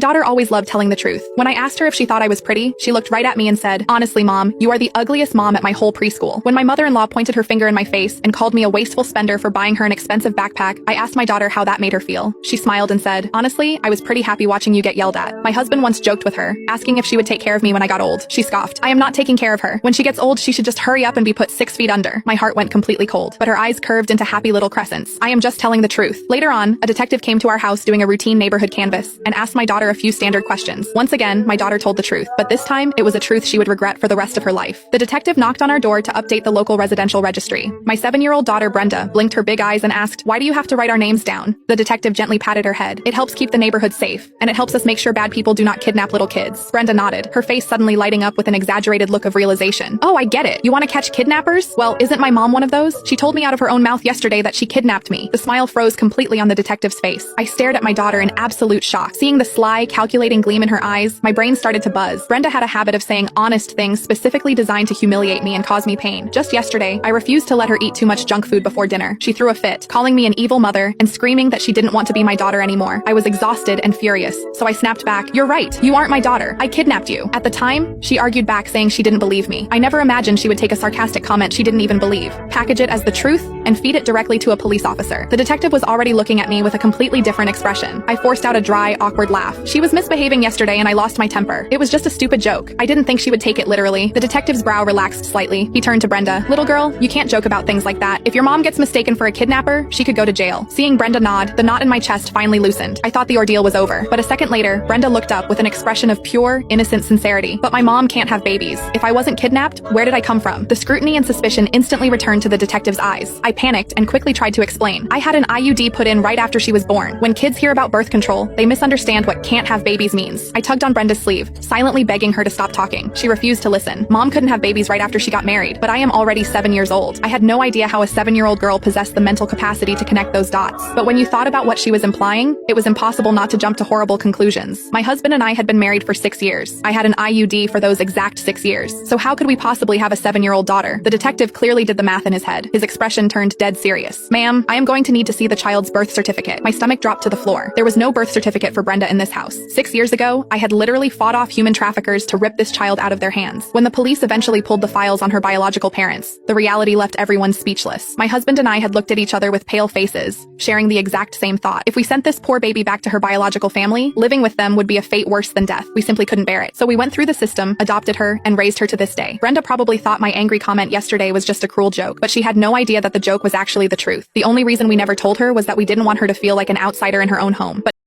Daughter always loved telling the truth. When I asked her if she thought I was pretty, she looked right at me and said, "Honestly, Mom, you are the ugliest mom at my whole preschool." When my mother-in-law pointed her finger in my face and called me a wasteful spender for buying her an expensive backpack, I asked my daughter how that made her feel. She smiled and said, "Honestly, I was pretty happy watching you get yelled at." My husband once joked with her, asking if she would take care of me when I got old. She scoffed, "I am not taking care of her. When she gets old, she should just hurry up and be put 6 feet under." My heart went completely cold, but her eyes curved into happy little crescents. I am just telling the truth. Later on, a detective came to our house doing a routine neighborhood canvass and asked my daughter a few standard questions. Once again, my daughter told the truth, but this time, it was a truth she would regret for the rest of her life. The detective knocked on our door to update the local residential registry. My 7-year-old daughter Brenda blinked her big eyes and asked, "Why do you have to write our names down?" The detective gently patted her head. "It helps keep the neighborhood safe, and it helps us make sure bad people do not kidnap little kids." Brenda nodded, her face suddenly lighting up with an exaggerated look of realization. "Oh, I get it. You want to catch kidnappers? Well, isn't my mom one of those? She told me out of her own mouth yesterday that she kidnapped me." The smile froze completely on the detective's face. I stared at my daughter in absolute shock. Seeing the sly, calculating gleam in her eyes, my brain started to buzz. Brenda had a habit of saying honest things specifically designed to humiliate me and cause me pain. Just yesterday, I refused to let her eat too much junk food before dinner. She threw a fit, calling me an evil mother and screaming that she didn't want to be my daughter anymore. I was exhausted and furious, so I snapped back, "You're right. You aren't my daughter. I kidnapped you." At the time, she argued back saying she didn't believe me. I never imagined she would take a sarcastic comment she didn't even believe, package it as the truth, and feed it directly to a police officer. The detective was already looking at me with a completely different expression. I forced out a dry, awkward laugh. "She was misbehaving yesterday and I lost my temper. It was just a stupid joke. I didn't think she would take it literally." The detective's brow relaxed slightly. He turned to Brenda. "Little girl, you can't joke about things like that. If your mom gets mistaken for a kidnapper, she could go to jail." Seeing Brenda nod, the knot in my chest finally loosened. I thought the ordeal was over, but a second later, Brenda looked up with an expression of pure, innocent sincerity. "But my mom can't have babies. If I wasn't kidnapped, where did I come from?" The scrutiny and suspicion instantly returned to the detective's eyes. I panicked and quickly tried to explain. "I had an IUD put in right after she was born. When kids hear about birth control, they misunderstand what can't have babies means." I tugged on Brenda's sleeve, silently begging her to stop talking. She refused to listen. "Mom couldn't have babies right after she got married, but I am already 7 years old." I had no idea how a 7-year-old girl possessed the mental capacity to connect those dots. But when you thought about what she was implying, it was impossible not to jump to horrible conclusions. My husband and I had been married for 6 years. I had an IUD for those exact 6 years. So how could we possibly have a 7-year-old daughter? The detective clearly did the math in his head. His expression turned dead serious. "Ma'am, I am going to need to see the child's birth certificate." My stomach dropped to the floor. There was no birth certificate for Brenda in this house. 6 years ago, I had literally fought off human traffickers to rip this child out of their hands. When the police eventually pulled the files on her biological parents, the reality left everyone speechless. My husband and I had looked at each other with pale faces, sharing the exact same thought. If we sent this poor baby back to her biological family, living with them would be a fate worse than death. We simply couldn't bear it. So we went through the system, adopted her, and raised her to this day. Brenda probably thought my angry comment yesterday was just a cruel joke, but she had no idea that the joke was actually the truth. The only reason we never told her was that we didn't want her to feel like an outsider in her own home. But